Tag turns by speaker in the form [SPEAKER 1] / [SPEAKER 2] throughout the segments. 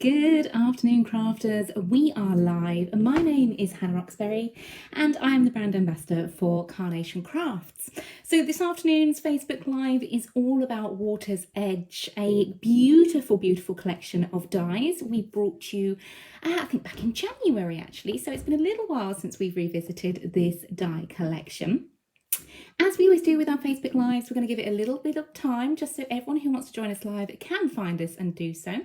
[SPEAKER 1] Good afternoon, crafters. We are live. My name is Hannah Roxbury and I am the brand ambassador for Carnation Crafts. So this afternoon's Facebook Live is all about Water's Edge, a beautiful, beautiful collection of dies we brought you, I think back in January actually. So it's been a little while since we've revisited this die collection. As we always do with our Facebook Lives, we're going to give it a little bit of time just so everyone who wants to join us live can find us and do so.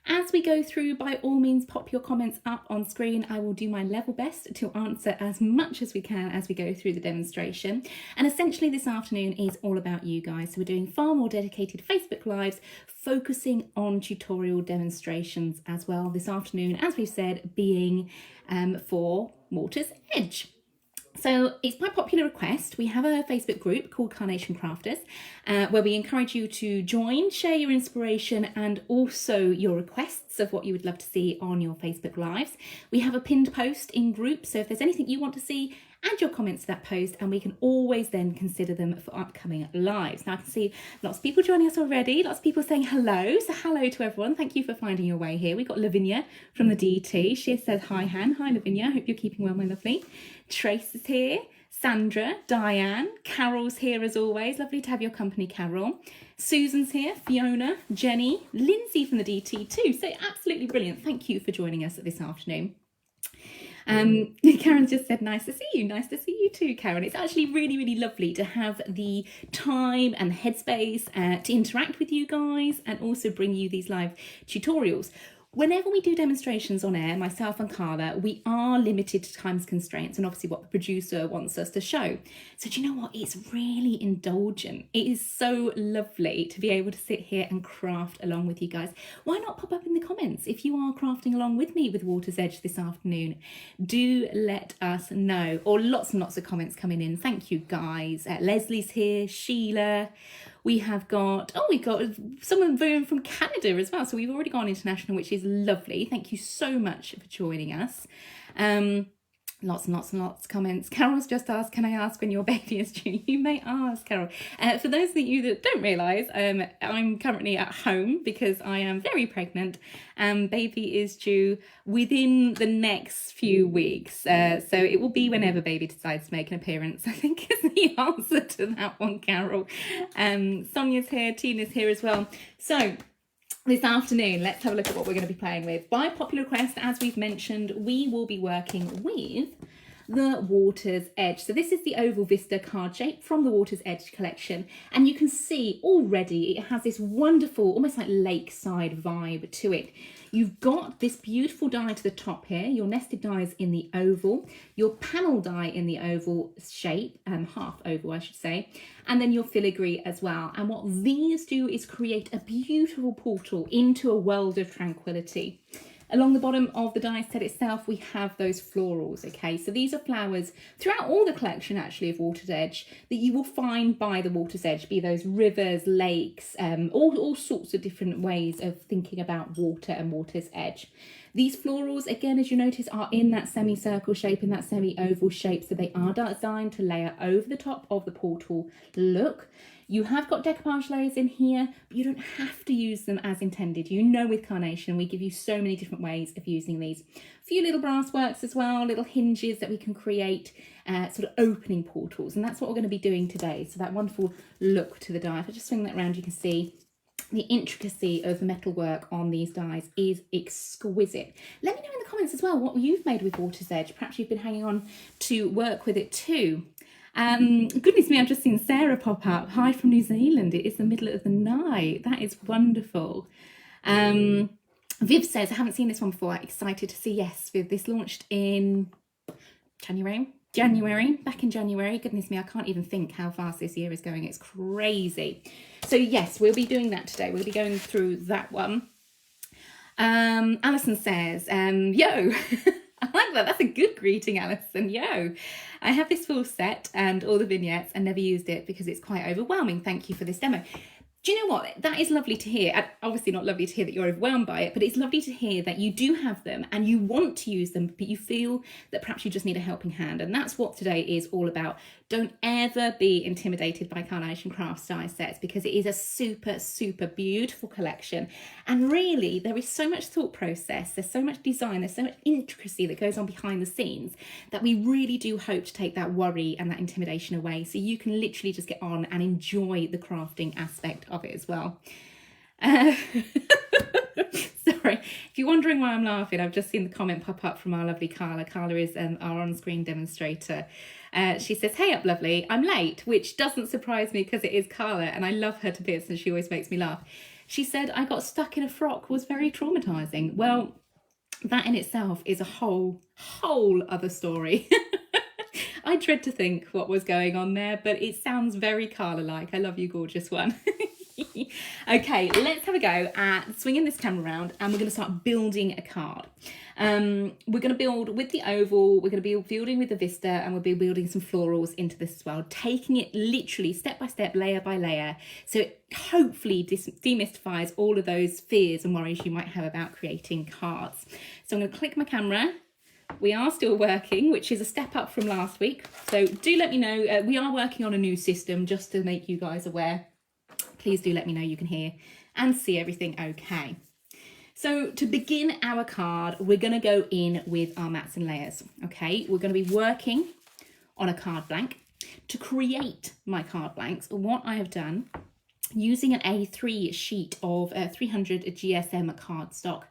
[SPEAKER 1] As we go through, by all means, pop your comments up on screen. I will do my level best to answer as much as we can as we go through the demonstration. And essentially this afternoon is all about you guys. So we're doing far more dedicated Facebook Lives, focusing on tutorial demonstrations as well this afternoon, as we've said, being for Water's Edge. So it's by popular request, we have a Facebook group called Carnation Crafters, where we encourage you to join, share your inspiration and also your requests of what you would love to see on your Facebook Lives. We have a pinned post in group, so if there's anything you want to see, add your comments to that post and we can always then consider them for upcoming lives. Now I can see lots of people joining us already, lots of people saying hello, so hello to everyone. Thank you for finding your way here. We've got Lavinia from the DT. She has said hi, Han. Hi Lavinia, hope you're keeping well, my lovely. Trace is here, Sandra, Diane, Carol's here as always. Lovely to have your company, Carol. Susan's here, Fiona, Jenny, Lindsay from the DT too. So absolutely brilliant. Thank you for joining us this afternoon. Karen just said, nice to see you. Nice to see you too, Karen. It's actually really, really lovely to have the time and the headspace to interact with you guys and also bring you these live tutorials. Whenever we do demonstrations on air, myself and Carla, we are limited to times constraints and obviously what the producer wants us to show. So do you know what? It's really indulgent. It is so lovely to be able to sit here and craft along with you guys. Why not pop up in the comments if you are crafting along with me with Water's Edge this afternoon? Do let us know. Or lots and lots of comments coming in. Thank you guys. Leslie's here, Sheila. We have got, we've got someone from Canada as well. So we've already gone international, which is lovely. Thank you so much for joining us. Lots and lots and lots of comments. Carol's just asked, can I ask when your baby is due? You may ask, Carol. For those of you that don't realise, I'm currently at home because I am very pregnant and baby is due within the next few weeks. So it will be whenever baby decides to make an appearance, I think is the answer to that one, Carol. Sonia's here, Tina's here as well. So this afternoon, let's have a look at what we're going to be playing with. By popular request, as we've mentioned, we will be working with the Water's Edge. So this is the oval Vista card shape from the Water's Edge collection. And you can see already it has this wonderful, almost like lakeside vibe to it. You've got this beautiful die to the top here, your nested dies in the oval, your panel die in the oval shape, half oval I should say, and then your filigree as well. And what these do is create a beautiful portal into a world of tranquility. Along the bottom of the die set itself, we have those florals, okay? So these are flowers throughout all the collection, actually, of Water's Edge that you will find by the Water's Edge, be those rivers, lakes, all sorts of different ways of thinking about water and Water's Edge. These florals, again, as you notice, are in that semicircle shape, in that semi-oval shape, so they are designed to layer over the top of the portal look. You have got decoupage layers in here, but you don't have to use them as intended. You know, with Carnation, we give you so many different ways of using these. A few little brass works as well, little hinges that we can create, sort of opening portals. And that's what we're going to be doing today. So that wonderful look to the die. If I just swing that around, you can see the intricacy of metalwork on these dies is exquisite. Let me know in the comments as well what you've made with Water's Edge. Perhaps you've been hanging on to work with it too. Goodness me, I've just seen Sarah pop up. Hi from New Zealand. It is the middle of the night. That is wonderful. Viv says, I haven't seen this one before. Excited to see. Yes, Viv, this launched in January, back in January. Goodness me, I can't even think how fast this year is going. It's crazy. So yes, we'll be doing that today. We'll be going through that one. Alison says, yo. I like that. That's a good greeting, Alison. Yo, I have this full set and all the vignettes and never used it because it's quite overwhelming. Thank you for this demo. Do you know what? That is lovely to hear. And obviously not lovely to hear that you're overwhelmed by it, but it's lovely to hear that you do have them and you want to use them, but you feel that perhaps you just need a helping hand. And that's what today is all about. Don't ever be intimidated by Carnation Crafts die sets, because it is a super, super beautiful collection. And really, there is so much thought process, there's so much design, there's so much intricacy that goes on behind the scenes, that we really do hope to take that worry and that intimidation away, so you can literally just get on and enjoy the crafting aspect of it as well. Sorry, if you're wondering why I'm laughing, I've just seen the comment pop up from our lovely Carla. Carla is our on-screen demonstrator. She says, "Hey up, lovely. I'm late," which doesn't surprise me because it is Carla and I love her to bits and she always makes me laugh. She said, "I got stuck in a frock, was very traumatizing." Well, that in itself is a whole other story. I dread to think what was going on there, but it sounds very Carla-like. I love you, gorgeous one. Okay, let's have a go at swinging this camera around and we're going to start building a card. We're going to build with the oval, we're going to be building with the Vista, and we'll be building some florals into this as well, taking it literally step by step, layer by layer, so it hopefully demystifies all of those fears and worries you might have about creating cards. So I'm going to click my camera. We are still working, which is a step up from last week. So do let me know. We are working on a new system, just to make you guys aware. Please do let me know you can hear and see everything okay. So to begin our card, we're going to go in with our mats and layers. Okay, we're going to be working on a card blank. To create my card blanks, what I have done, using an A3 sheet of 300 GSM cardstock,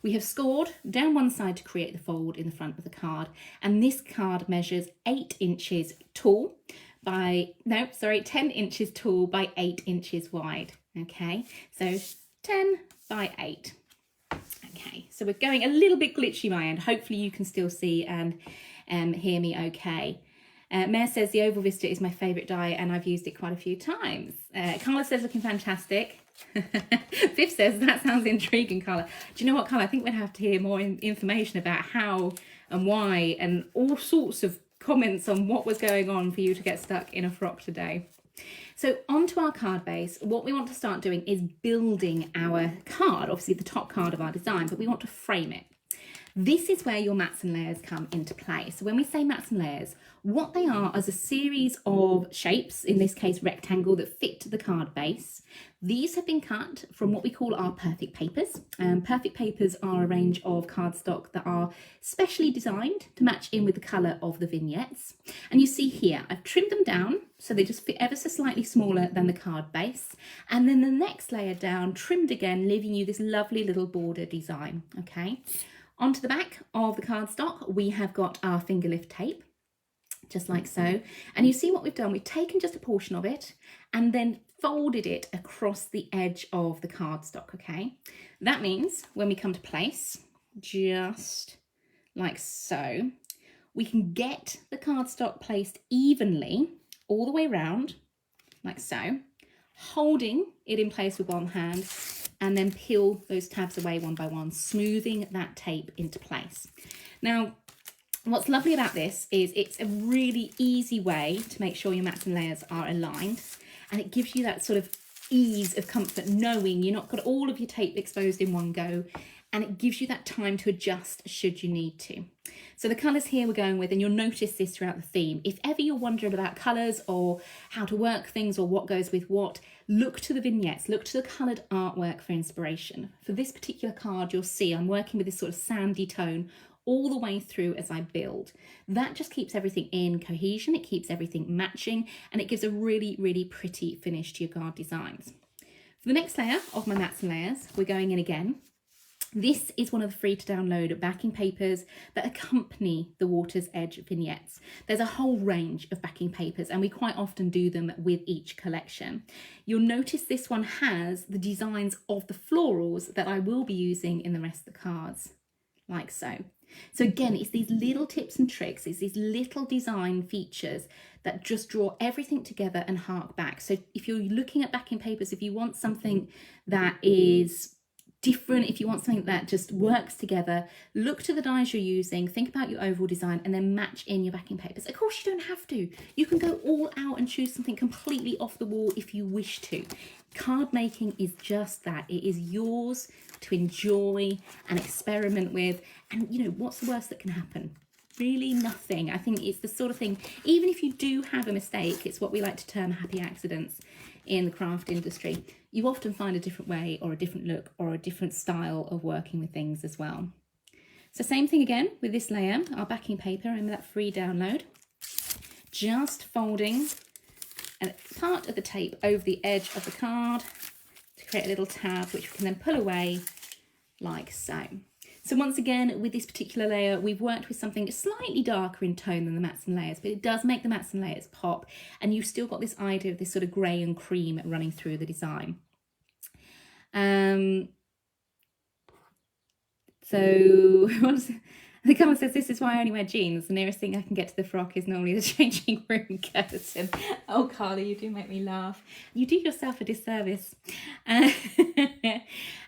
[SPEAKER 1] we have scored down one side to create the fold in the front of the card, and this card measures 8 inches tall by, 10 inches tall by 8 inches wide. Okay, so 10 by 8. Okay, so we're going a little bit glitchy my end. Hopefully you can still see and hear me okay. Mare says the Oval Vista is my favourite die and I've used it quite a few times. Carla says looking fantastic. Viv says that sounds intriguing, Carla. Do you know what, Carla? I think we'll have to hear more information about how and why and all sorts of comments on what was going on for you to get stuck in a frock today. So onto our card base, what we want to start doing is building our card, obviously the top card of our design, but we want to frame it. This is where your mats and layers come into play. So when we say mats and layers, what they are is a series of shapes, in this case rectangle, that fit the card base. These have been cut from what we call our perfect papers. Perfect papers are a range of cardstock that are specially designed to match in with the colour of the vignettes. And you see here, I've trimmed them down so they just fit ever so slightly smaller than the card base. And then the next layer down, trimmed again, leaving you this lovely little border design, okay? Onto the back of the cardstock, we have got our finger lift tape, just like so. And you see what we've done, we've taken just a portion of it and then folded it across the edge of the cardstock, okay? That means when we come to place, just like so, we can get the cardstock placed evenly all the way around, like so, holding it in place with one hand, and then peel those tabs away one by one, smoothing that tape into place. Now, what's lovely about this is it's a really easy way to make sure your mats and layers are aligned, and it gives you that sort of ease of comfort knowing you're not got all of your tape exposed in one go, and it gives you that time to adjust should you need to. So the colours here we're going with, and you'll notice this throughout the theme, if ever you're wondering about colours or how to work things or what goes with what, look to the vignettes, look to the coloured artwork for inspiration. For this particular card, you'll see I'm working with this sort of sandy tone all the way through as I build. That just keeps everything in cohesion, it keeps everything matching, and it gives a really, really pretty finish to your card designs. For the next layer of my mats and layers, we're going in again. This is one of the free to download backing papers that accompany the Water's Edge vignettes. There's a whole range of backing papers and we quite often do them with each collection. You'll notice this one has the designs of the florals that I will be using in the rest of the cards, like so. So again, it's these little tips and tricks, it's these little design features that just draw everything together and hark back. So if you're looking at backing papers, if you want something that is different, if you want something that just works together, look to the dies you're using, think about your overall design, and then match in your backing papers. Of course, you don't have to. You can go all out and choose something completely off the wall if you wish to. Card making is just that. It is yours to enjoy and experiment with. And, you know, what's the worst that can happen? Really nothing. I think it's the sort of thing, even if you do have a mistake, it's what we like to term happy accidents in the craft industry. You often find a different way or a different look or a different style of working with things as well. So same thing again with this layer, our backing paper, remember that free download. Just folding a part of the tape over the edge of the card to create a little tab which we can then pull away like so. So once again, with this particular layer, we've worked with something slightly darker in tone than the mattes and layers, but it does make the mattes and layers pop, and you've still got this idea of this sort of grey and cream running through the design. So the comment says, this is why I only wear jeans. The nearest thing I can get to the frock is normally the changing room curtain. Oh, Carly, you do make me laugh. You do yourself a disservice.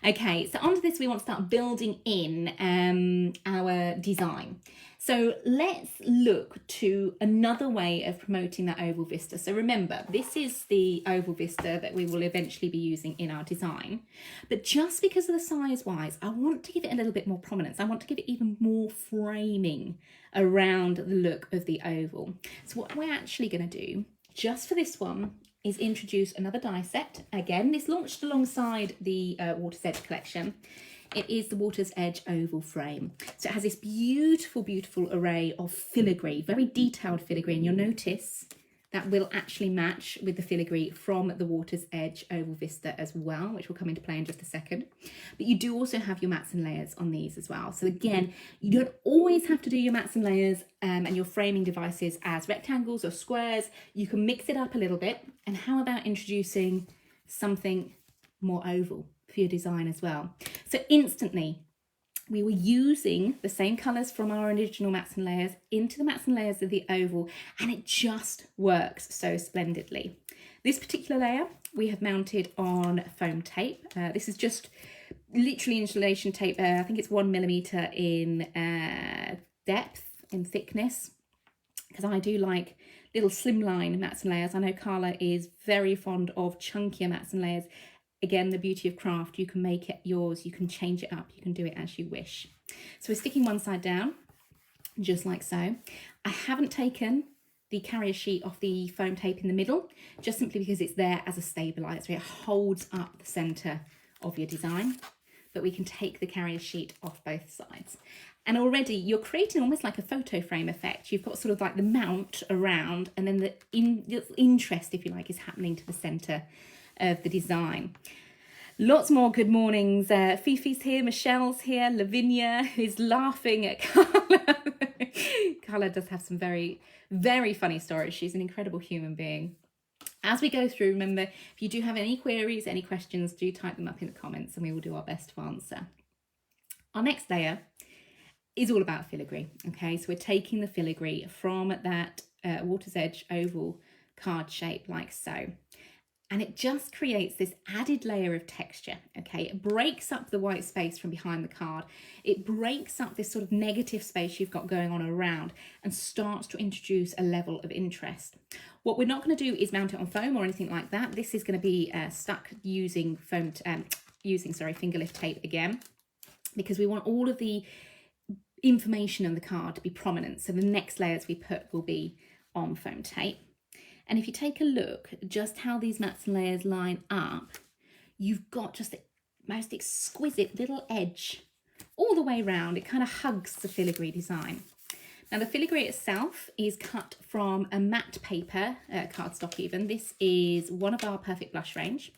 [SPEAKER 1] Okay, so onto this, we want to start building in our design. So let's look to another way of promoting that oval vista. So remember, this is the oval vista that we will eventually be using in our design. But just because of the size-wise, I want to give it a little bit more prominence. I want to give it even more framing around the look of the oval. So what we're actually going to do, just for this one, is introduce another die set. Again, this launched alongside the Water's Edge collection. It is the Water's Edge oval frame. So it has this beautiful, beautiful array of filigree, very detailed filigree. And you'll notice that will actually match with the filigree from the Water's Edge oval vista as well, which will come into play in just a second. But you do also have your mats and layers on these as well. So again, you don't always have to do your mats and layers and your framing devices as rectangles or squares. You can mix it up a little bit. And how about introducing something more oval for your design as well? So instantly we were using the same colours from our original mats and layers into the mats and layers of the oval, and it just works so splendidly. This particular layer we have mounted on foam tape. This is just literally insulation tape. I think it's 1 millimetre in depth, in thickness, because I do like little slimline mats and layers. I know Carla is very fond of chunkier mats and layers. Again, the beauty of craft, you can make it yours, you can change it up, you can do it as you wish. So we're sticking one side down, just like so. I haven't taken the carrier sheet off the foam tape in the middle, just simply because it's there as a stabilizer. It holds up the center of your design, but we can take the carrier sheet off both sides. And already you're creating almost like a photo frame effect. You've got sort of like the mount around, and then the interest, if you like, is happening to the center of the design. Lots more good mornings. Fifi's here, Michelle's here, Lavinia is laughing at Carla. Carla does have some very, very funny stories. She's an incredible human being. As we go through, remember, if you do have any queries, any questions, do type them up in the comments and we will do our best to answer. Our next layer is all about filigree. Okay, so we're taking the filigree from that Water's Edge oval card shape like so. And it just creates this added layer of texture, okay? It breaks up the white space from behind the card. It breaks up this sort of negative space you've got going on around and starts to introduce a level of interest. What we're not going to do is mount it on foam or anything like that. This is going to be stuck using finger lift tape again, because we want all of the information on the card to be prominent. So the next layers we put will be on foam tape. And if you take a look at just how these mats and layers line up, you've got just the most exquisite little edge all the way around. It kind of hugs the filigree design. Now the filigree itself is cut from a matte paper, cardstock even. This is one of our Perfect Blush range.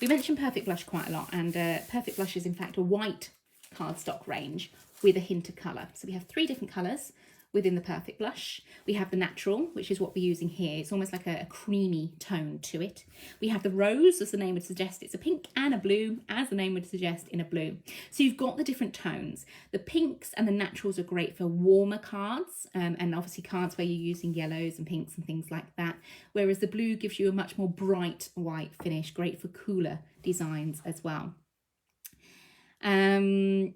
[SPEAKER 1] We mention Perfect Blush quite a lot, and Perfect Blush is in fact a white cardstock range with a hint of colour. So we have 3 different colours within the Perfect Blush. We have the natural, which is what we're using here. It's almost like a creamy tone to it. We have the rose, as the name would suggest. It's a pink and a blue, as the name would suggest, in a blue. So you've got the different tones. The pinks and the naturals are great for warmer cards, and obviously cards where you're using yellows and pinks and things like that. Whereas the blue gives you a much more bright white finish, great for cooler designs as well. Let's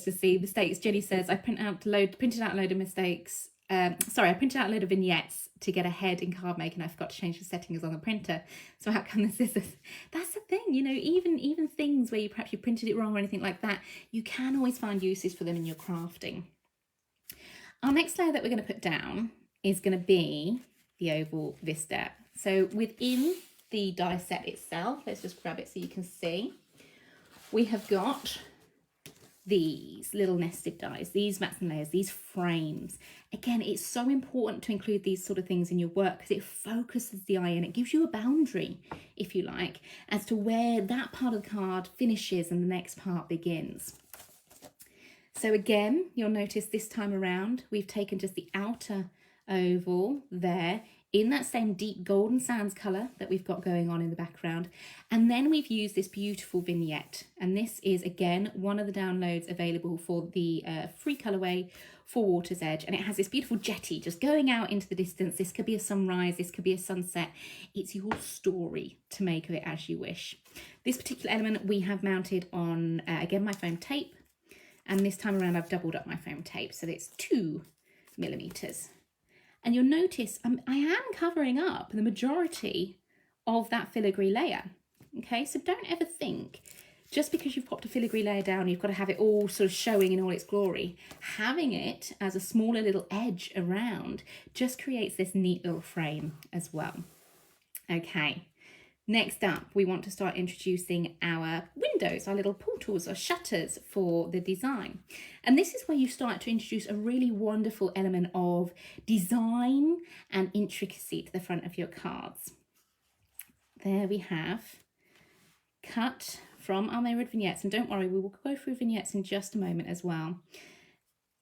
[SPEAKER 1] just see mistakes. Jenny says, I printed out a load of mistakes. Sorry, I printed out a load of vignettes to get ahead in card making. I forgot to change the settings on the printer. So how come the scissors? That's the thing, you know, even things where perhaps you printed it wrong or anything like that, you can always find uses for them in your crafting. Our next layer that we're going to put down is going to be the oval Vista. So within the die set itself, let's just grab it so you can see, we have got these little nested dies, these mats and layers, these frames. Again, it's so important to include these sort of things in your work because it focuses the eye and it gives you a boundary, if you like, as to where that part of the card finishes and the next part begins. So again, you'll notice this time around, we've taken just the outer oval there in that same deep golden sands colour that we've got going on in the background. And then we've used this beautiful vignette. And this is, again, one of the downloads available for the free colourway for Water's Edge. And it has this beautiful jetty just going out into the distance. This could be a sunrise, this could be a sunset. It's your story to make of it as you wish. This particular element we have mounted on, again, my foam tape. And this time around I've doubled up my foam tape, so it's 2mm. And you'll notice I am covering up the majority of that filigree layer. Okay, so don't ever think just because you've popped a filigree layer down, you've got to have it all sort of showing in all its glory. Having it as a smaller little edge around just creates this neat little frame as well. Okay. Next up, we want to start introducing our windows, our little portals or shutters for the design. And this is where you start to introduce a really wonderful element of design and intricacy to the front of your cards. There we have, cut from our mirrored vignettes, and don't worry, we will go through vignettes in just a moment as well.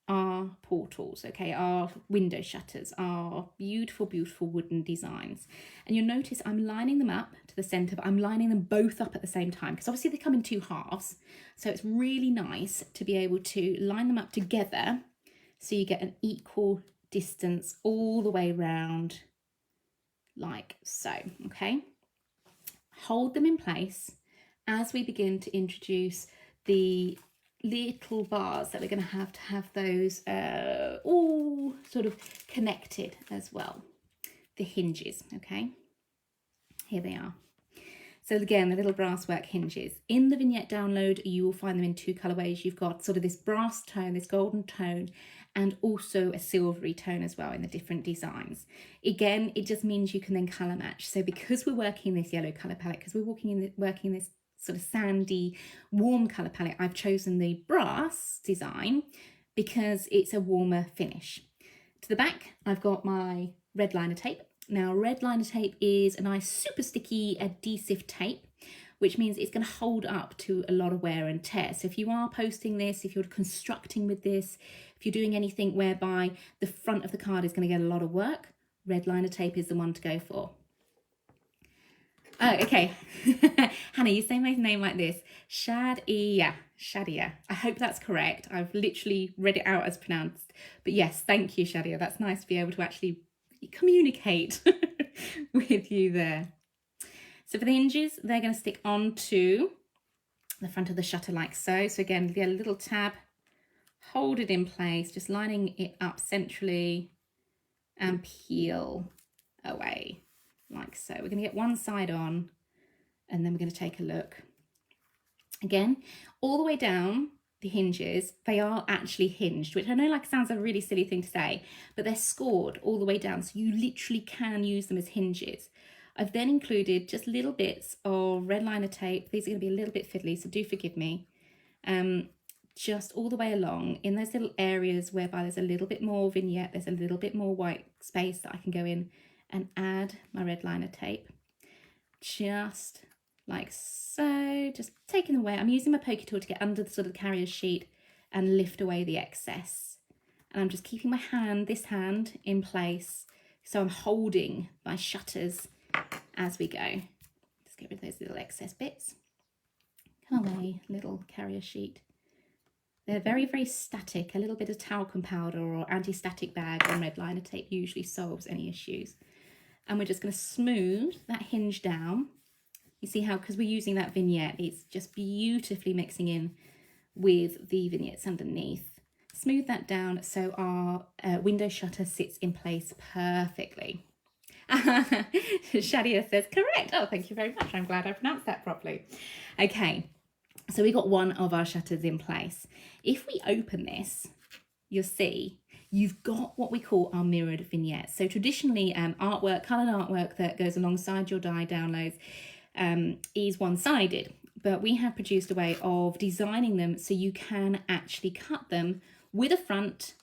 [SPEAKER 1] Our portals, okay, our window shutters, our beautiful, beautiful wooden designs. And you'll notice I'm lining them up to the centre, but I'm lining them both up at the same time because obviously they come in two halves. So it's really nice to be able to line them up together so you get an equal distance all the way round like so, okay? Hold them in place as we begin to introduce the little bars that we're going to have those all sort of connected as well. The hinges, okay? Here they are. So again, the little brasswork hinges. In the vignette download, you will find them in two colourways. You've got sort of this brass tone, this golden tone, and also a silvery tone as well in the different designs. Again, it just means you can then colour match. So because we're working this yellow colour palette, because we're working this sort of sandy, warm colour palette, I've chosen the brass design because it's a warmer finish. To the back, I've got my red liner tape. Now, red liner tape is a nice super sticky adhesive tape, which means it's going to hold up to a lot of wear and tear. So if you are posting this, if you're constructing with this, if you're doing anything whereby the front of the card is going to get a lot of work, red liner tape is the one to go for. Oh, okay. Hannah, you say my name like this. Shadia. I hope that's correct. I've literally read it out as pronounced. But yes, thank you, Shadia. That's nice to be able to actually communicate with you there. So for the hinges, they're going to stick onto the front of the shutter like so. So again, get a little tab, hold it in place, just lining it up centrally and peel away. Like so. We're going to get one side on and then we're going to take a look. Again, all the way down the hinges, they are actually hinged, which I know like sounds a really silly thing to say, but they're scored all the way down, so you literally can use them as hinges. I've then included just little bits of red liner tape. These are going to be a little bit fiddly, so do forgive me. Just all the way along in those little areas whereby there's a little bit more vignette, there's a little bit more white space that I can go in and add my red liner tape, just like so, just taking away. I'm using my pokey tool to get under the sort of carrier sheet and lift away the excess. And I'm just keeping my hand, this hand, in place, so I'm holding my shutters as we go. Just get rid of those little excess bits. Come away, little carrier sheet. They're very, very static. A little bit of talcum powder or anti-static bag on red liner tape usually solves any issues. And we're just going to smooth that hinge down You see how, because we're using that vignette, it's just beautifully mixing in with the vignettes underneath. Smooth that down so our window shutter sits in place perfectly. Shadia says, correct. Oh, thank you very much. I'm glad I pronounced that properly. Okay, so we got one of our shutters in place. If we open this, you'll see you've got what we call our mirrored vignette. So traditionally, artwork, coloured artwork that goes alongside your die downloads is one-sided, but we have produced a way of designing them so you can actually cut them with a front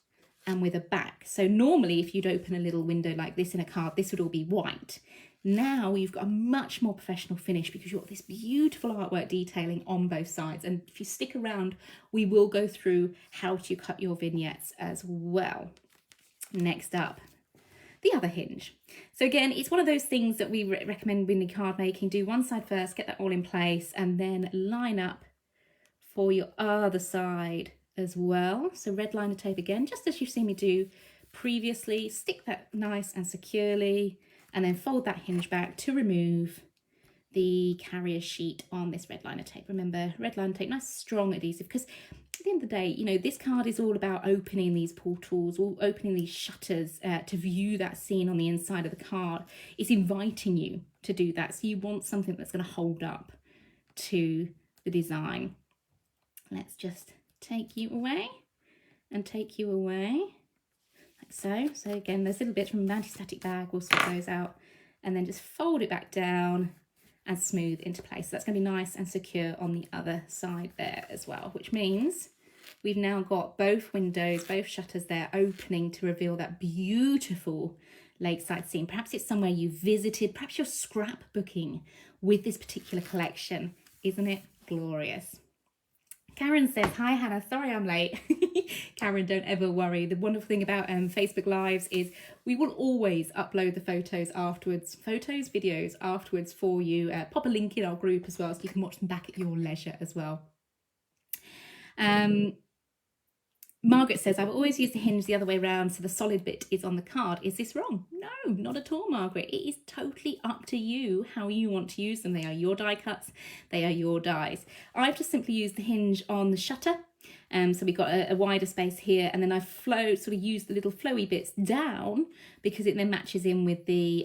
[SPEAKER 1] and with a back. So normally if you'd open a little window like this in a card, this would all be white. Now you've got a much more professional finish because you've got this beautiful artwork detailing on both sides. And if you stick around, we will go through how to cut your vignettes as well. Next up, the other hinge. So again, it's one of those things that we recommend when the card making. Do one side first, get that all in place, and then line up for your other side as well. So red liner tape again, just as you've seen me do previously. Stick that nice and securely, and then fold that hinge back to remove the carrier sheet on this red liner tape. Remember, red liner tape, nice strong adhesive, because at the end of the day, you know, this card is all about opening these portals, or opening these shutters to view that scene on the inside of the card. It's inviting you to do that. So you want something that's going to hold up to the design. Let's just take you away and take you away like so. So again, there's little bits from an anti-static bag, we'll sort those out, and then just fold it back down and smooth into place. So that's going to be nice and secure on the other side there as well, which means we've now got both windows, both shutters there opening to reveal that beautiful lakeside scene. Perhaps it's somewhere you visited, perhaps you're scrapbooking with this particular collection. Isn't it glorious? Karen says, hi Hannah, sorry I'm late. Karen, don't ever worry. The wonderful thing about Facebook Lives is we will always upload the photos afterwards, videos afterwards for you. Pop a link in our group as well so you can watch them back at your leisure as well. Margaret says, I've always used the hinge the other way around so the solid bit is on the card. Is this wrong? No, not at all, Margaret. It is totally up to you how you want to use them. They are your die cuts, they are your dies. I've just simply used the hinge on the shutter. So we've got a wider space here, and then I've sort of used the little flowy bits down because it then matches in with the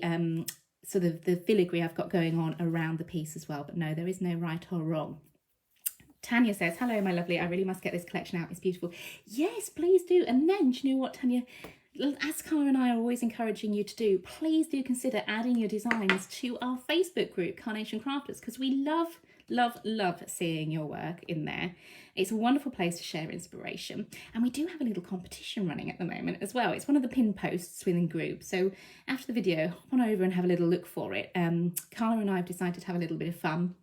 [SPEAKER 1] sort of the filigree I've got going on around the piece as well. But no, there is no right or wrong. Tanya says, hello, my lovely. I really must get this collection out. It's beautiful. Yes, please do. And then, do you know what, Tanya? As Carla and I are always encouraging you to do, please do consider adding your designs to our Facebook group, Carnation Crafters, because we love, love, love seeing your work in there. It's a wonderful place to share inspiration. And we do have a little competition running at the moment as well. It's one of the pin posts within group. So after the video, hop on over and have a little look for it. Carla and I have decided to have a little bit of fun,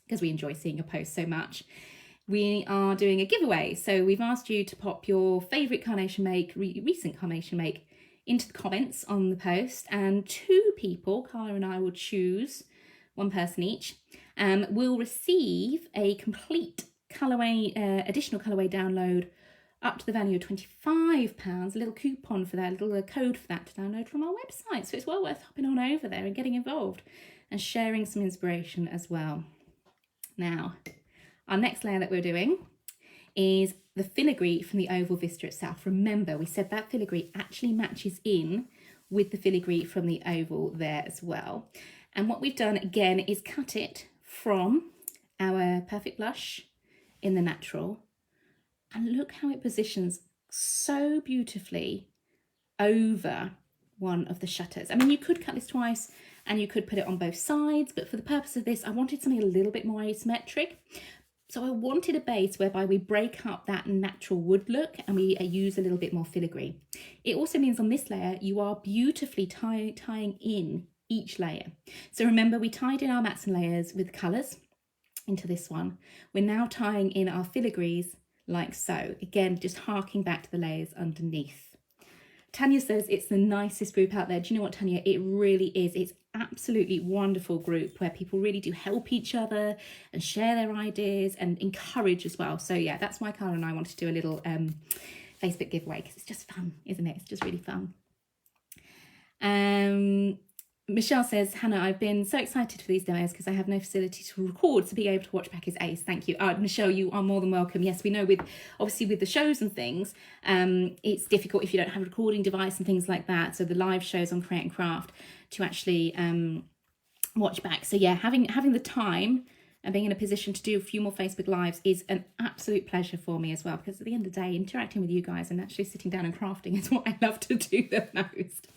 [SPEAKER 1] because we enjoy seeing your posts so much. We are doing a giveaway. So we've asked you to pop your favourite carnation make, recent carnation make, into the comments on the post, and 2 people, Carla and I will choose, 1 person each, will receive a complete colourway, additional colourway download up to the value of £25, a little coupon for that, a little code for that to download from our website. So it's well worth hopping on over there and getting involved and sharing some inspiration as well. Now, our next layer that we're doing is the filigree from the oval vista itself. Remember, we said that filigree actually matches in with the filigree from the oval there as well. And what we've done again is cut it from our perfect blush in the natural. And look how it positions so beautifully over one of the shutters. I mean, you could cut this twice and you could put it on both sides, but for the purpose of this, I wanted something a little bit more asymmetric. So I wanted a base whereby we break up that natural wood look and we use a little bit more filigree. It also means on this layer, you are beautifully tying in each layer. So remember, we tied in our mats and layers with colours into this one. We're now tying in our filigrees like so. Again, just harking back to the layers underneath. Tanya says it's the nicest group out there. Do you know what, Tanya? It really is. It's absolutely wonderful group where people really do help each other and share their ideas and encourage as well. So yeah, that's why Carla and I wanted to do a little Facebook giveaway, because it's just fun, isn't it? It's just really fun. Michelle says, Hannah, I've been so excited for these demos because I have no facility to record, so being able to watch back is ace. Thank you. Michelle, you are more than welcome. Yes, we know obviously with the shows and things, it's difficult if you don't have a recording device and things like that. So the live shows on Create and Craft to actually watch back. So yeah, having the time and being in a position to do a few more Facebook Lives is an absolute pleasure for me as well, because at the end of the day, interacting with you guys and actually sitting down and crafting is what I love to do the most.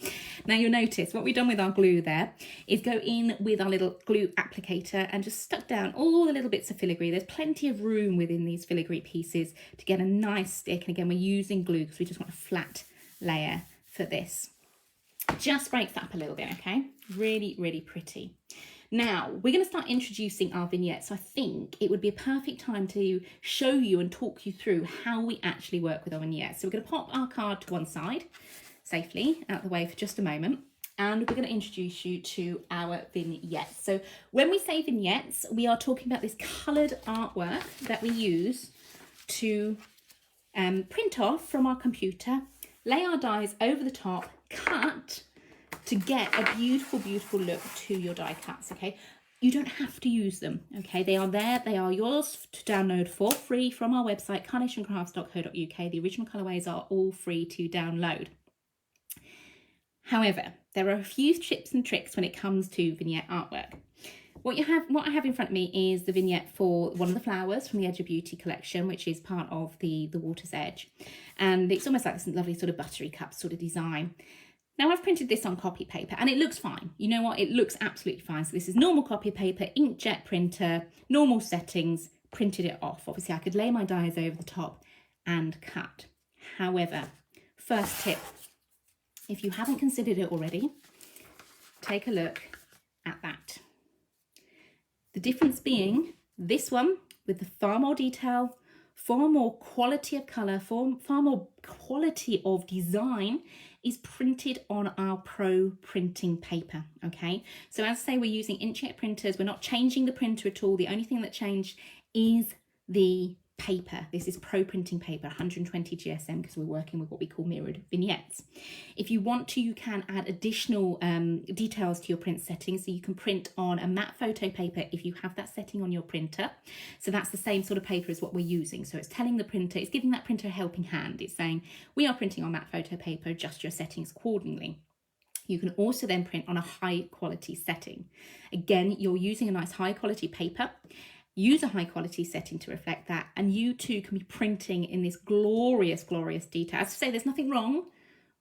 [SPEAKER 1] Now you'll notice what we've done with our glue there is go in with our little glue applicator and just stuck down all the little bits of filigree. There's plenty of room within these filigree pieces to get a nice stick. And again, we're using glue because we just want a flat layer for this. Just breaks that up a little bit, okay? Really, really pretty. Now, we're going to start introducing our vignettes. So I think it would be a perfect time to show you and talk you through how we actually work with our vignettes. So we're going to pop our card to one side, safely out the way for just a moment. And we're going to introduce you to our vignettes. So when we say vignettes, we are talking about this coloured artwork that we use to print off from our computer, lay our dies over the top, cut to get a beautiful, beautiful look to your die cuts, okay? You don't have to use them, okay? They are there, they are yours to download for free from our website, carnationcrafts.co.uk. The original colourways are all free to download. However, there are a few tips and tricks when it comes to vignette artwork. What I have in front of me is the vignette for one of the flowers from the Edge of Beauty collection, which is part of the Water's Edge. And it's almost like this lovely sort of buttery cup sort of design. Now I've printed this on copy paper and it looks fine. You know what? It looks absolutely fine. So this is normal copy paper, inkjet printer, normal settings, printed it off. Obviously I could lay my dies over the top and cut. However, first tip, if you haven't considered it already, take a look at that. The difference being this one with the far more detail, far more quality of colour, far more quality of design is printed on our Pro printing paper, okay? So as I say, we're using inkjet printers. We're not changing the printer at all. The only thing that changed is the paper. This is Pro printing paper, 120 GSM, because we're working with what we call mirrored vignettes. If you want to, you can add additional details to your print settings. So you can print on a matte photo paper if you have that setting on your printer. So that's the same sort of paper as what we're using. So it's telling the printer, it's giving that printer a helping hand. It's saying, we are printing on matte photo paper, adjust your settings accordingly. You can also then print on a high quality setting. Again, you're using a nice high quality paper. Use a high quality setting to reflect that, and you too can be printing in this glorious, glorious detail. As I say, there's nothing wrong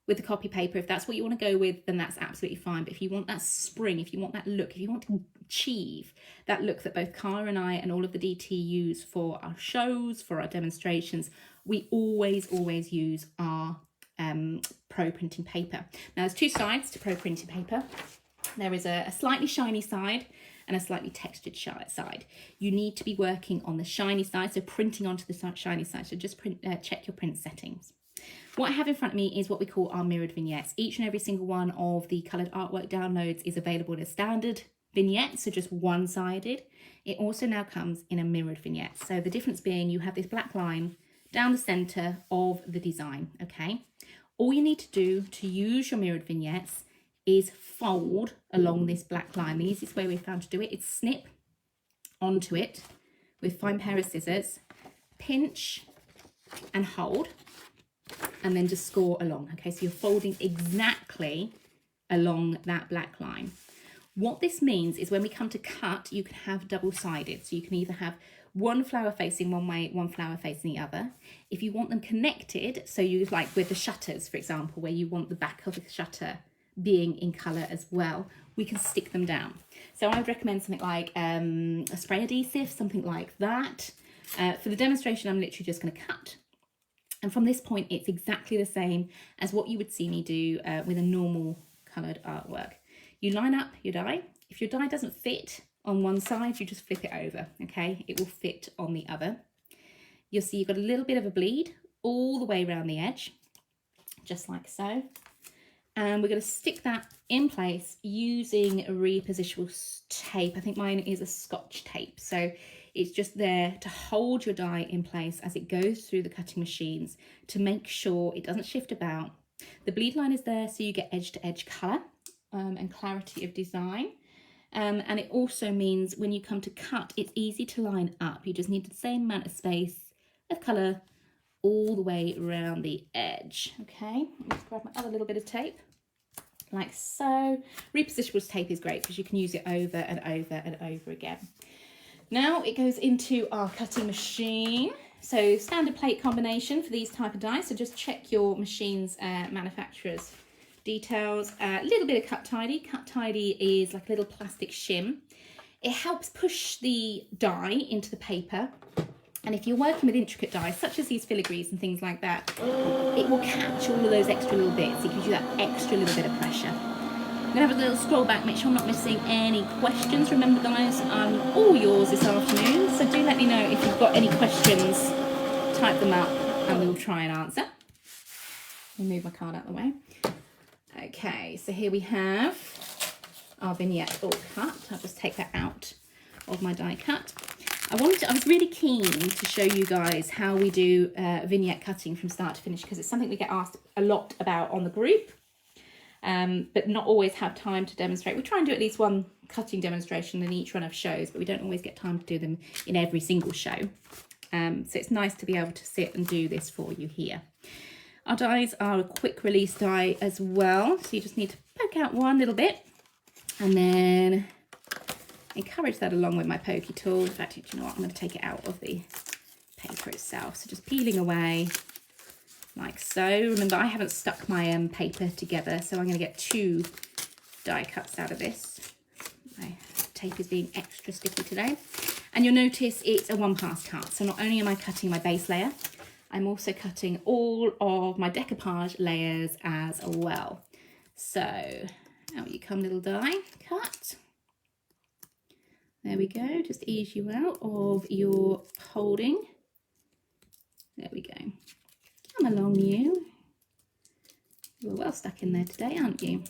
[SPEAKER 1] with the copy paper. If that's what you want to go with, then that's absolutely fine. But if you want that spring, if you want that look, if you want to achieve that look that both Cara and I and all of the DT use for our shows, for our demonstrations, we always use our Pro printing paper. Now there's two sides to Pro printing paper. There is a slightly shiny side and a slightly textured side. You need to be working on the shiny side, so printing onto the shiny side. So just check your print settings. What I have in front of me is what we call our mirrored vignettes. Each and every single one of the coloured artwork downloads is available in a standard vignette, so just one-sided. It also now comes in a mirrored vignette. So the difference being you have this black line down the centre of the design, okay? All you need to do to use your mirrored vignettes is fold along this black line. The easiest way we've found to do it is snip onto it with a fine pair of scissors, pinch and hold, and then just score along. Okay, so you're folding exactly along that black line. What this means is when we come to cut, you can have double-sided. So you can either have one flower facing one way, one flower facing the other. If you want them connected, so you like with the shutters, for example, where you want the back of the shutter being in colour as well, we can stick them down. So I would recommend something like a spray adhesive, something like that. For the demonstration, I'm literally just going to cut. And from this point, it's exactly the same as what you would see me do with a normal coloured artwork. You line up your die. If your die doesn't fit on one side, you just flip it over, okay? It will fit on the other. You'll see you've got a little bit of a bleed all the way around the edge, just like so. And we're going to stick that in place using a repositionable tape. I think mine is a Scotch tape. So it's just there to hold your die in place as it goes through the cutting machines to make sure it doesn't shift about. The bleed line is there so you get edge to edge colour and clarity of design. And it also means when you come to cut, it's easy to line up. You just need the same amount of space of colour all the way around the edge. Okay, let's grab my other little bit of tape, like so. Repositionable tape is great because you can use it over and over and over again. Now it goes into our cutting machine. So standard plate combination for these type of dies. So just check your machine's manufacturer's details. A little bit of cut tidy. Cut tidy is like a little plastic shim. It helps push the die into the paper. And if you're working with intricate dies, such as these filigrees and things like that, it will catch all of those extra little bits. It gives you that extra little bit of pressure. I'm going to have a little scroll back, make sure I'm not missing any questions. Remember guys, I'm all yours this afternoon, so do let me know if you've got any questions. Type them up and we'll try and answer. I'll move my card out of the way. Okay, so here we have our vignette all cut. I'll just take that out of my die cut. I was really keen to show you guys how we do vignette cutting from start to finish, because it's something we get asked a lot about on the group, but not always have time to demonstrate. We try and do at least one cutting demonstration in each run of shows, but we don't always get time to do them in every single show. So it's nice to be able to sit and do this for you here. Our dies are a quick release die as well, so you just need to poke out one little bit and then encourage that along with my pokey tool. In fact, you know what, I'm going to take it out of the paper itself. So just peeling away like so. Remember, I haven't stuck my paper together, so I'm going to get 2 die cuts out of this. My tape is being extra sticky today. And you'll notice it's a one-pass cut. So not only am I cutting my base layer, I'm also cutting all of my decoupage layers as well. So out you come, little die cut. There we go, just ease you out of your holding. There we go. Come along you. You're well stuck in there today, aren't you?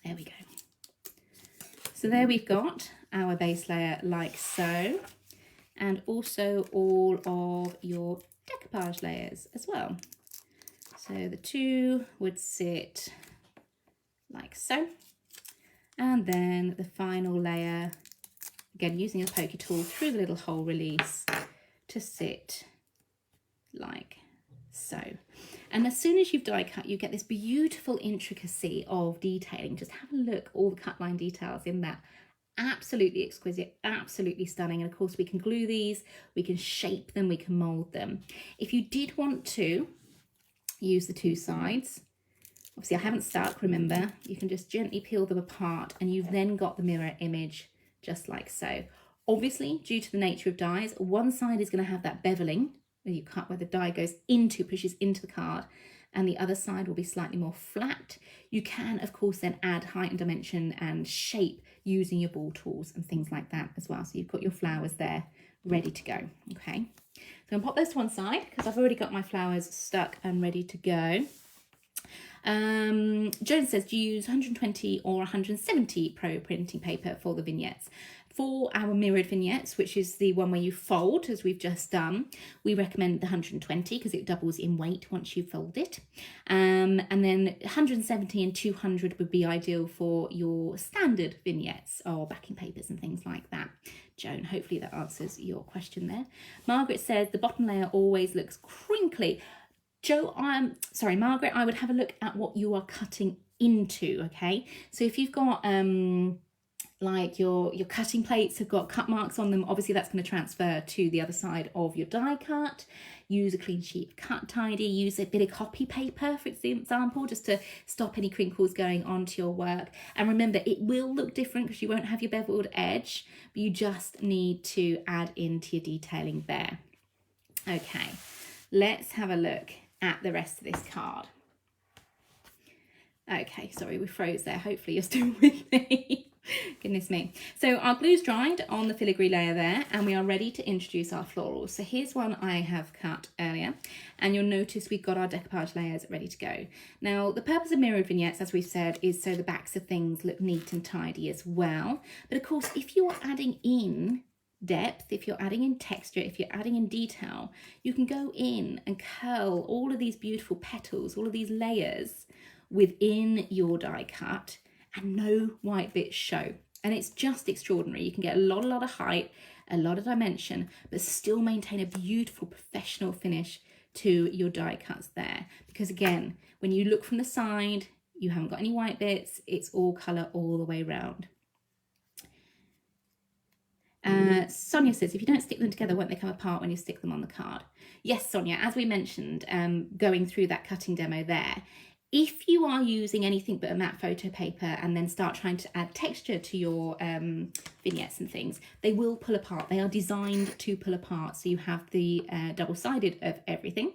[SPEAKER 1] There we go. So there we've got our base layer like so, and also all of your decoupage layers as well. So the 2 would sit like so, and then the final layer, again using a pokey tool through the little hole release to sit like so. And as soon as you've die cut, you get this beautiful intricacy of detailing. Just have a look, all the cut line details in that. Absolutely exquisite, absolutely stunning. And of course we can glue these, we can shape them, we can mold them. If you did want to use the 2 sides, obviously I haven't stuck, remember, you can just gently peel them apart and you've then got the mirror image just like so. Obviously, due to the nature of dies, one side is going to have that beveling where you cut, where the die goes into, pushes into the card, and the other side will be slightly more flat. You can, of course, then add height and dimension and shape using your ball tools and things like that as well. So you've got your flowers there ready to go. Okay, so I'm going to pop those to one side because I've already got my flowers stuck and ready to go. Joan says, do you use 120 or 170 pro printing paper for the vignettes? For our mirrored vignettes, which is the one where you fold, as we've just done, we recommend the 120 because it doubles in weight once you fold it. And then 170 and 200 would be ideal for your standard vignettes or backing papers and things like that. Joan, hopefully that answers your question there. Margaret says, the bottom layer always looks crinkly. Jo, sorry, Margaret, I would have a look at what you are cutting into, okay? So if you've got like your cutting plates have got cut marks on them, obviously that's going to transfer to the other side of your die cut. Use a clean sheet of cut tidy, use a bit of copy paper, for example, just to stop any crinkles going onto your work. And remember, it will look different because you won't have your beveled edge, but you just need to add into your detailing there. Okay, let's have a look at the rest of this card. Okay, sorry, we froze there. Hopefully you're still with me. Goodness me. So our glue's dried on the filigree layer there, and we are ready to introduce our florals. So here's one I have cut earlier, and you'll notice we've got our decoupage layers ready to go. Now, the purpose of mirrored vignettes, as we've said, is so the backs of things look neat and tidy as well. But of course, if you're adding in depth, if you're adding in texture, if you're adding in detail, you can go in and curl all of these beautiful petals, all of these layers within your die cut, and no white bits show. And it's just extraordinary. You can get a lot of height, a lot of dimension, but still maintain a beautiful professional finish to your die cuts there. Because again, when you look from the side, you haven't got any white bits, it's all colour all the way around. Sonia says, if you don't stick them together, won't they come apart when you stick them on the card? Yes, Sonia, as we mentioned, going through that cutting demo there, if you are using anything but a matte photo paper and then start trying to add texture to your vignettes and things, they will pull apart. They are designed to pull apart, so you have the double-sided of everything.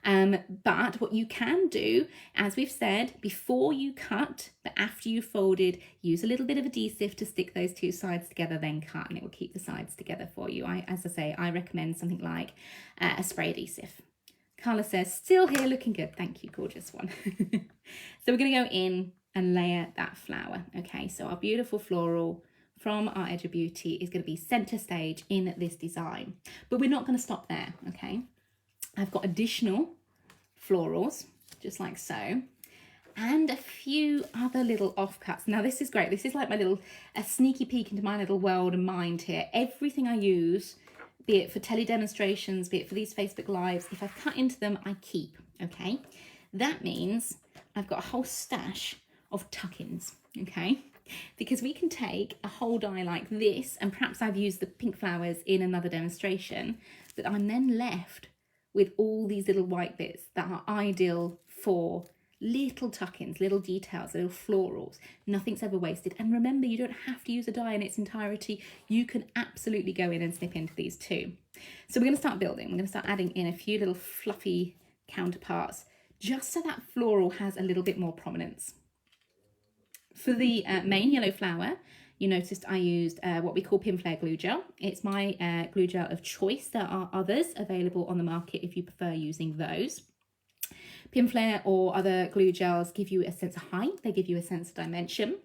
[SPEAKER 1] But what you can do, as we've said, before you cut, but after you've folded, use a little bit of adhesive to stick those two sides together, then cut, and it will keep the sides together for you. As I say, I recommend something like a spray adhesive. Carla says, still here, looking good. Thank you, gorgeous one. So we're going to go in and layer that flower. Okay, so our beautiful floral from our Edge of Beauty is going to be center stage in this design. But we're not going to stop there, okay? I've got additional florals, just like so, and a few other little offcuts. Now this is great. This is like a sneaky peek into my little world and mind here. Everything I use, be it for tele demonstrations, be it for these Facebook Lives, if I've cut into them, I keep, okay? That means I've got a whole stash of tuck-ins, okay? Because we can take a whole die like this, and perhaps I've used the pink flowers in another demonstration, but I'm then left with all these little white bits that are ideal for little tuck-ins, little details, little florals. Nothing's ever wasted. And remember, you don't have to use a die in its entirety. You can absolutely go in and snip into these too. So we're going to start building. We're going to start adding in a few little fluffy counterparts, just so that floral has a little bit more prominence. For the main yellow flower, you noticed I used what we call Pin Flare glue gel. It's my glue gel of choice. There are others available on the market if you prefer using those. Pin Flare or other glue gels give you a sense of height. They give you a sense of dimension.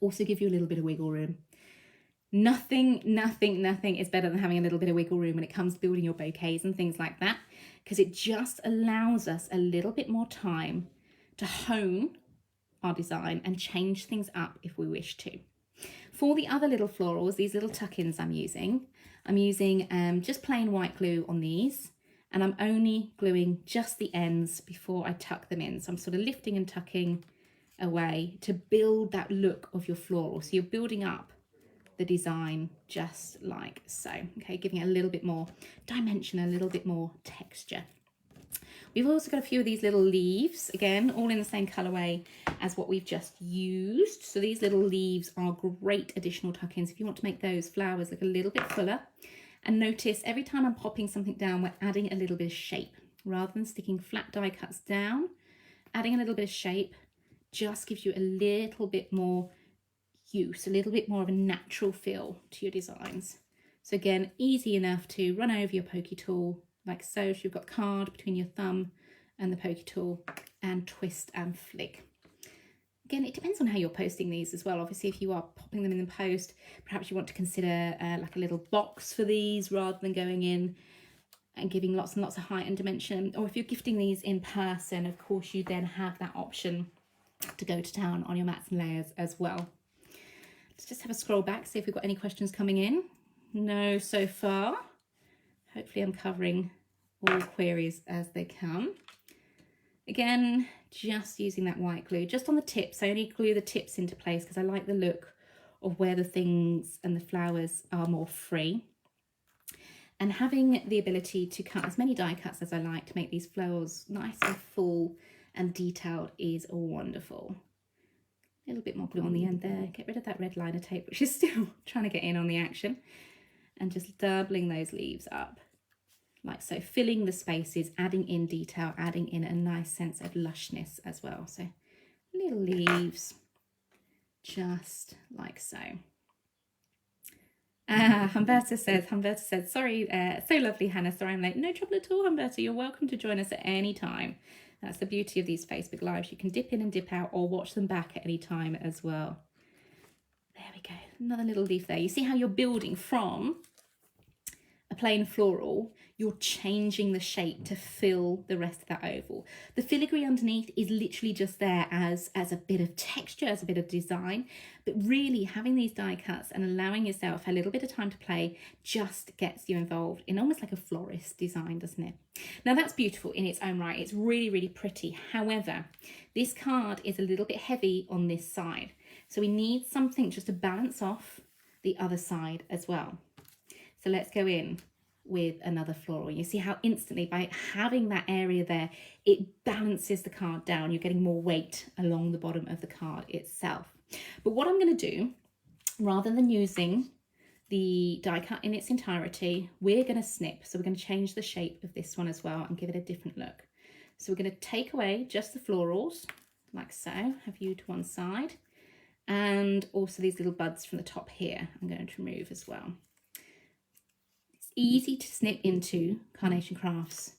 [SPEAKER 1] Also give you a little bit of wiggle room. Nothing is better than having a little bit of wiggle room when it comes to building your bouquets and things like that, because it just allows us a little bit more time to hone our design and change things up if we wish to. For the other little florals, these little tuck-ins I'm using just plain white glue on these, and I'm only gluing just the ends before I tuck them in. So I'm sort of lifting and tucking away to build that look of your floral. So you're building up the design just like so, okay, giving it a little bit more dimension, a little bit more texture. We've also got a few of these little leaves, again, all in the same colourway as what we've just used. So these little leaves are great additional tuck-ins if you want to make those flowers look a little bit fuller. And notice every time I'm popping something down, we're adding a little bit of shape. Rather than sticking flat die cuts down, adding a little bit of shape just gives you a little bit more use, a little bit more of a natural feel to your designs. So again, easy enough to run over your pokey tool, like so. So you've got card between your thumb and the pokey tool, and twist and flick. Again, it depends on how you're posting these as well. Obviously, if you are popping them in the post, perhaps you want to consider like a little box for these rather than going in and giving lots and lots of height and dimension. Or if you're gifting these in person, of course, you then have that option to go to town on your mats and layers as well. Let's just have a scroll back, see if we've got any questions coming in. No, so far. Hopefully I'm covering all queries as they come. Again, just using that white glue, just on the tips. I only glue the tips into place because I like the look of where the things and the flowers are more free. And having the ability to cut as many die cuts as I like to make these flowers nice and full and detailed is wonderful. A little bit more glue on the end there. Get rid of that red liner tape, which is still trying to get in on the action. And just doubling those leaves up. Like so, filling the spaces, adding in detail, adding in a nice sense of lushness as well. So little leaves, just like so. Humberto says, sorry, so lovely, Hannah, sorry I'm late. No trouble at all, Humberto, you're welcome to join us at any time. That's the beauty of these Facebook Lives. You can dip in and dip out or watch them back at any time as well. There we go, another little leaf there. You see how you're building from a plain floral, you're changing the shape to fill the rest of that oval. The filigree underneath is literally just there as a bit of texture, as a bit of design, but really having these die cuts and allowing yourself a little bit of time to play just gets you involved in almost like a florist design, doesn't it? Now that's beautiful in its own right. It's really, really pretty. However, this card is a little bit heavy on this side. So we need something just to balance off the other side as well. So let's go in with another floral. You see how instantly by having that area there, it balances the card down. You're getting more weight along the bottom of the card itself. But what I'm going to do, rather than using the die cut in its entirety, we're going to snip. So we're going to change the shape of this one as well and give it a different look. So we're going to take away just the florals, like so, have you to one side. And also these little buds from the top here, I'm going to remove as well. It's easy to snip into Carnation Crafts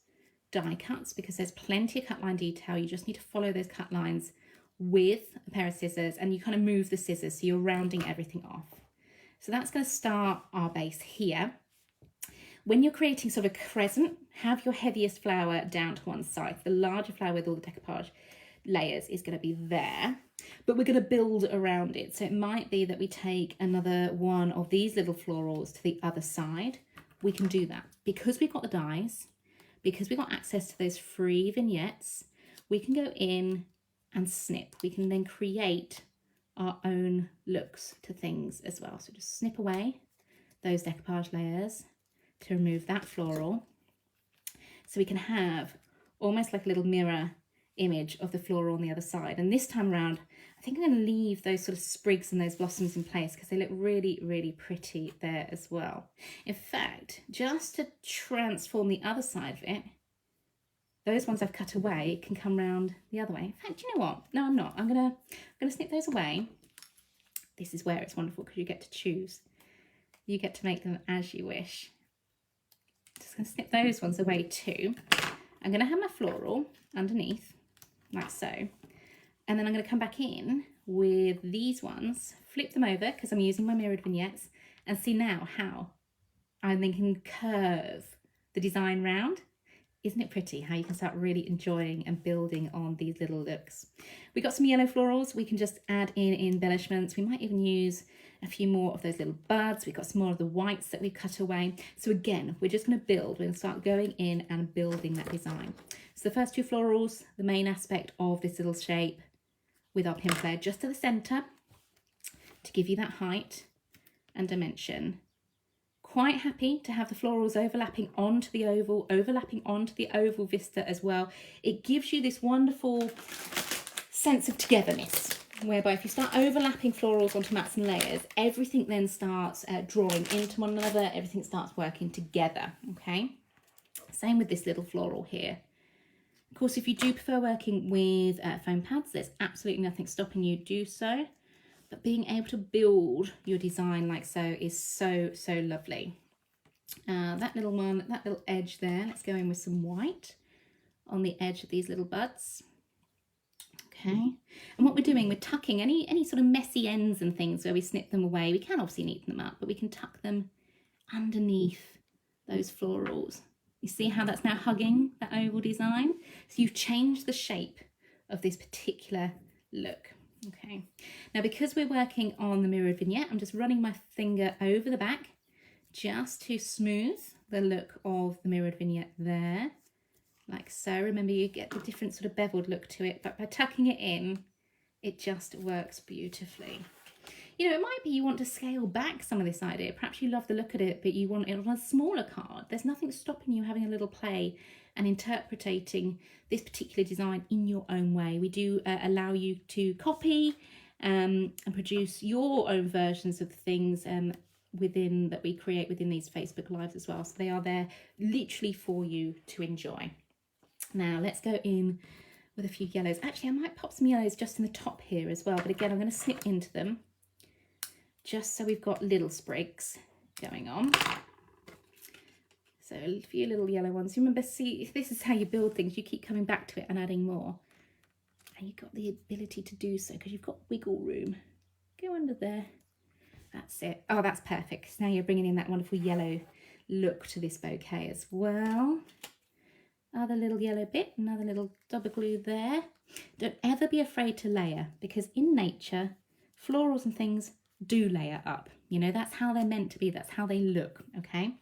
[SPEAKER 1] die cuts because there's plenty of cut line detail. You just need to follow those cut lines with a pair of scissors, and you kind of move the scissors so you're rounding everything off. So that's going to start our base here. When you're creating sort of a crescent, have your heaviest flower down to one side. The larger flower with all the decoupage layers is going to be there, but we're going to build around it. So it might be that we take another one of these little florals to the other side. We can do that because we've got the dies, because we've got access to those free vignettes. We can go in and snip. We can then create our own looks to things as well. So just snip away those decoupage layers to remove that floral, so we can have almost like a little mirror image of the floral on the other side. And this time around, I think I'm going to leave those sort of sprigs and those blossoms in place because they look really, really pretty there as well. In fact, just to transform the other side of it, those ones I've cut away can come round the other way. In fact, you know what? No, I'm not. I'm gonna snip those away. This is where it's wonderful because you get to choose. You get to make them as you wish. Just going to snip those ones away too. I'm going to have my floral underneath, like so. And then I'm going to come back in with these ones, flip them over because I'm using my mirrored vignettes, and see now how I then can curve the design round. Isn't it pretty how you can start really enjoying and building on these little looks? We got some yellow florals. We can just add in embellishments. We might even use a few more of those little buds. We've got some more of the whites that we've cut away. So again, we're just going to build. We're going to start going in and building that design. So the first two florals, the main aspect of this little shape with our pin flare just to the center to give you that height and dimension. Quite happy to have the florals overlapping onto the oval vista as well. It gives you this wonderful sense of togetherness, whereby if you start overlapping florals onto mats and layers, everything then starts drawing into one another, everything starts working together, okay? Same with this little floral here. Of course, if you do prefer working with foam pads, there's absolutely nothing stopping you do so. But being able to build your design like so is so, so lovely. That little one, that little edge there, let's go in with some white on the edge of these little buds. Okay, and what we're doing, we're tucking any sort of messy ends and things where we snip them away. We can obviously neaten them up, but we can tuck them underneath those florals. You see how that's now hugging that oval design? So you've changed the shape of this particular look. Okay, now because we're working on the mirrored vignette, I'm just running my finger over the back just to smooth the look of the mirrored vignette there, like so. Remember, you get the different sort of beveled look to it, but by tucking it in, it just works beautifully. You know, it might be you want to scale back some of this idea. Perhaps you love the look of it, but you want it on a smaller card. There's nothing stopping you having a little play and interpreting this particular design in your own way. We do allow you to copy and produce your own versions of things that we create within these Facebook Lives as well. So they are there literally for you to enjoy. Now let's go in with a few yellows. Actually, I might pop some yellows just in the top here as well. But again, I'm going to snip into them just so we've got little sprigs going on. So a few little yellow ones. Remember, see, this is how you build things. You keep coming back to it and adding more. And you've got the ability to do so because you've got wiggle room. Go under there. That's it. Oh, that's perfect. So now you're bringing in that wonderful yellow look to this bouquet as well. Other little yellow bit, another little double glue there. Don't ever be afraid to layer, because in nature, florals and things do layer up. You know, that's how they're meant to be. That's how they look, okay?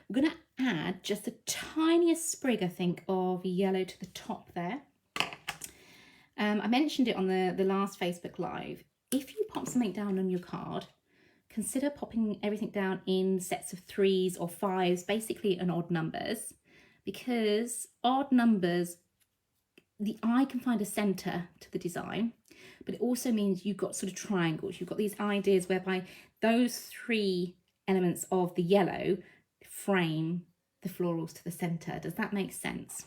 [SPEAKER 1] We're going to add just the tiniest sprig, I think, of yellow to the top there. I mentioned it on the last Facebook Live. If you pop something down on your card, consider popping everything down in sets of 3s or 5s, basically in odd numbers, because odd numbers, the eye can find a center to the design, but it also means you've got sort of triangles. You've got these ideas whereby those 3 elements of the yellow frame the florals to the center. Does that make sense?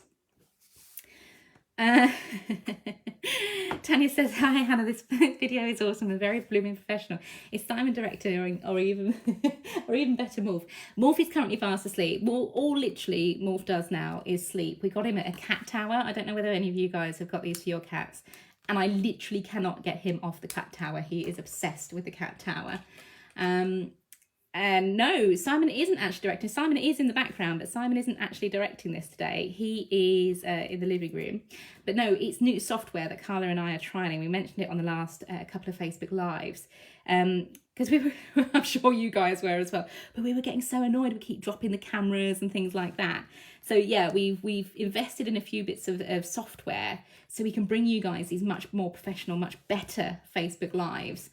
[SPEAKER 1] Tanya says, hi Hannah, this video is awesome and very blooming professional. Is Simon directing or even or even better Morph? Morph is currently fast asleep. Well, all literally Morph does now is sleep. We got him at a cat tower. I don't know whether any of you guys have got these for your cats, and I literally cannot get him off the cat tower. He is obsessed with the cat tower. And no, Simon isn't actually directing. Simon is in the background, but Simon isn't actually directing this today. He is in the living room. But no, it's new software that Carla and I are trialing. We mentioned it on the last couple of Facebook Lives. Because we were, I'm sure you guys were as well, but we were getting so annoyed. We keep dropping the cameras and things like that. So yeah, we've invested in a few bits of software so we can bring you guys these much more professional, much better Facebook Lives.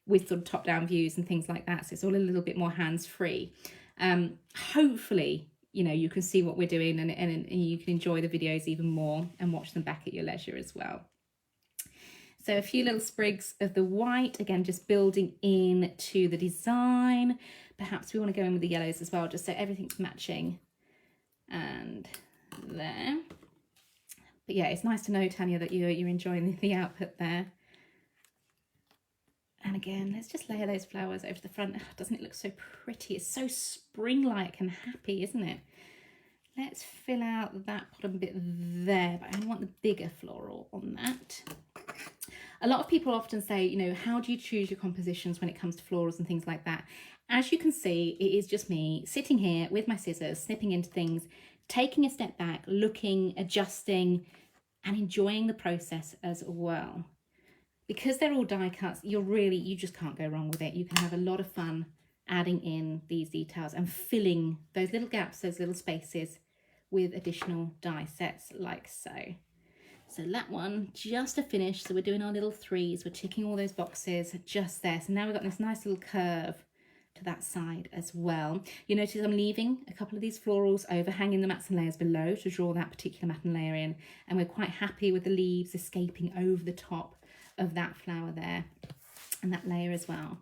[SPEAKER 1] With sort of top-down views and things like that. So it's all a little bit more hands-free. Hopefully, you know, you can see what we're doing and you can enjoy the videos even more and watch them back at your leisure as well. So a few little sprigs of the white, again, just building in to the design. Perhaps we want to go in with the yellows as well, just so everything's matching. And there. But yeah, it's nice to know, Tanya, that you're enjoying the output there. And again, let's just layer those flowers over the front. Doesn't it look so pretty? It's so spring-like and happy, isn't it? Let's fill out that bottom bit there, but I want the bigger floral on that. A lot of people often say, you know, how do you choose your compositions when it comes to florals and things like that? As you can see, it is just me sitting here with my scissors, snipping into things, taking a step back, looking, adjusting, and enjoying the process as well. Because they're all die cuts, you just can't go wrong with it. You can have a lot of fun adding in these details and filling those little gaps, those little spaces with additional die sets like so. So that one, just a finish. So we're doing our little 3s. We're ticking all those boxes just there. So now we've got this nice little curve to that side as well. You notice I'm leaving a couple of these florals overhanging the mats and layers below to draw that particular mat and layer in. And we're quite happy with the leaves escaping over the top of that flower there and that layer as well.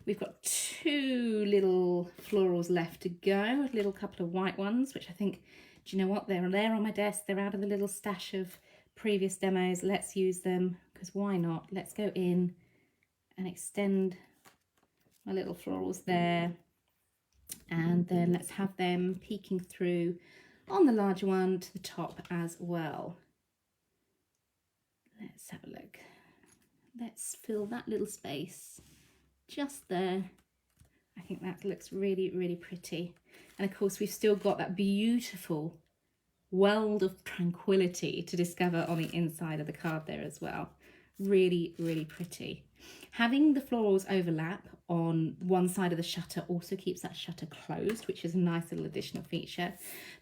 [SPEAKER 1] We've got 2 little florals left to go, a little couple of white ones, which I think, do you know what, they're there on my desk. They're out of the little stash of previous demos. Let's use them, because why not? Let's go in and extend my little florals there, and then let's have them peeking through on the larger one to the top as well. Let's have a look. Let's fill that little space just there. I think that looks really, really pretty. And of course, we've still got that beautiful world of tranquility to discover on the inside of the card there as well. Really, really pretty. Having the florals overlap on one side of the shutter also keeps that shutter closed, which is a nice little additional feature.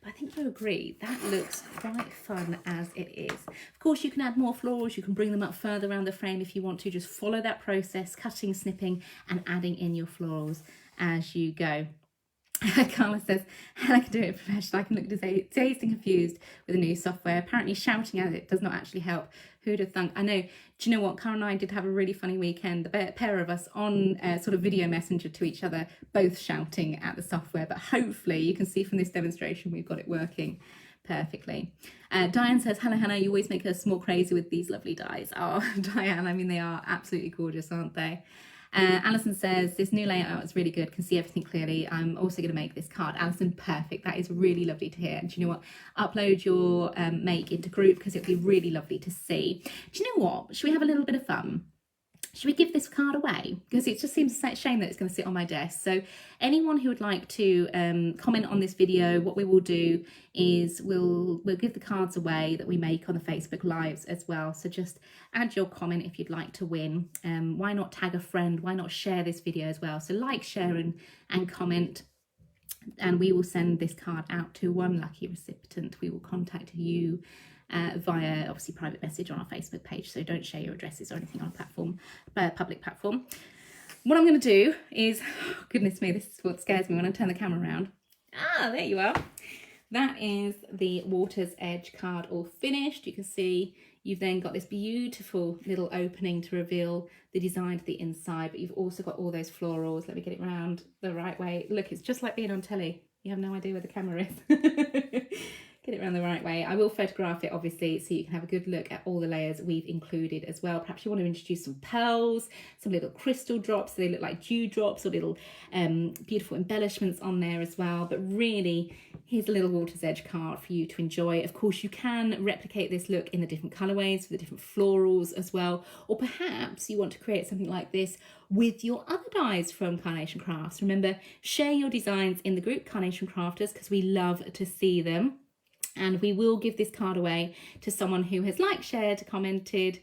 [SPEAKER 1] But I think you'll agree that looks quite fun as it is. Of course, you can add more florals. You can bring them up further around the frame if you want to. Just follow that process, cutting, snipping, and adding in your florals as you go. Carla says, I can do it professionally. I can look dazed and confused with the new software. Apparently shouting at it does not actually help. Who'd have thunk? I know. Do you know what? Carla and I did have a really funny weekend. The pair of us on sort of video messenger to each other, both shouting at the software. But hopefully you can see from this demonstration we've got it working perfectly. Diane says, hello Hannah, you always make us more crazy with these lovely dies. Oh, Diane, I mean, they are absolutely gorgeous, aren't they? Alison says, this new layout is really good, can see everything clearly. I'm also going to make this card. Alison, perfect. That is really lovely to hear. And do you know what? Upload your make into group, because it'll be really lovely to see. Do you know what? Should we have a little bit of fun? should we give this card away? Because it just seems a shame that it's going to sit on my desk. So anyone who would like to comment on this video, what we will do is we'll give the cards away that we make on the Facebook Lives as well. So just add your comment if you'd like to win. Why not tag a friend? Why not share this video as well? So like, share and comment. And we will send this card out to one lucky recipient. We will contact you via obviously private message on our Facebook page, so don't share your addresses or anything on a platform, public platform. What I'm going to do is, oh, goodness me, this is what scares me when I turn the camera around. Ah, there you are. That is the Water's Edge card all finished. You can see you've then got this beautiful little opening to reveal the design to the inside, but you've also got all those florals. Let me get it round the right way. Look, it's just like being on telly. You have no idea where the camera is. Get it around the right way. I will photograph it obviously so you can have a good look at all the layers we've included as well. Perhaps you want to introduce some pearls, some little crystal drops, so they look like dew drops, or little beautiful embellishments on there as well. But really, here's a little Water's Edge card for you to enjoy. Of course, you can replicate this look in the different colorways with the different florals as well, or perhaps you want to create something like this with your other dies from Carnation Crafts. Remember, share your designs in the group Carnation Crafters because we love to see them. And we will give this card away to someone who has liked, shared, commented,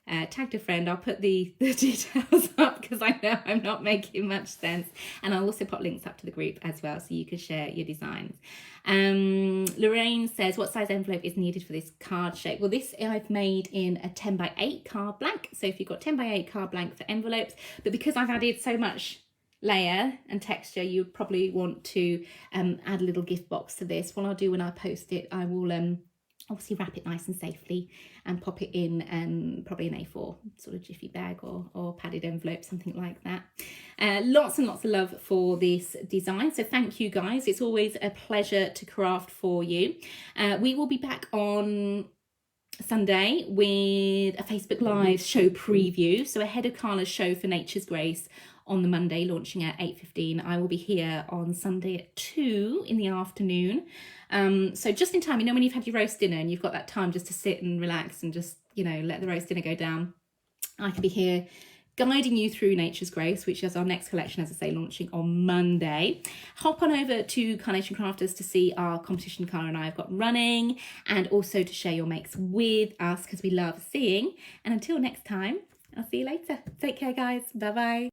[SPEAKER 1] tagged a friend. I'll put the details up because I know I'm not making much sense. And I'll also put links up to the group as well so you can share your designs. Lorraine says, what size envelope is needed for this card shape? Well, this I've made in a 10x8 card blank. So if you've got 10x8 card blank for envelopes, but because I've added so much layer and texture, you probably want to add a little gift box to this. What I'll do when I post it, I will obviously wrap it nice and safely and pop it in probably an A4 sort of jiffy bag or padded envelope, something like that. Lots and lots of love for this design, so thank you guys. It's always a pleasure to craft for you. We will be back on Sunday with a Facebook Live show preview, so ahead of Carla's show for Nature's Grace on the Monday, launching at 8:15. I will be here on Sunday at 2 in the afternoon. So just in time, you know, when you've had your roast dinner and you've got that time just to sit and relax and just, you know, let the roast dinner go down, I can be here guiding you through Nature's Grace, which is our next collection, as I say, launching on Monday. Hop on over to Carnation Crafters to see our competition Cara and I have got running, and also to share your makes with us because we love seeing. And until next time, I'll see you later. Take care, guys. Bye-bye.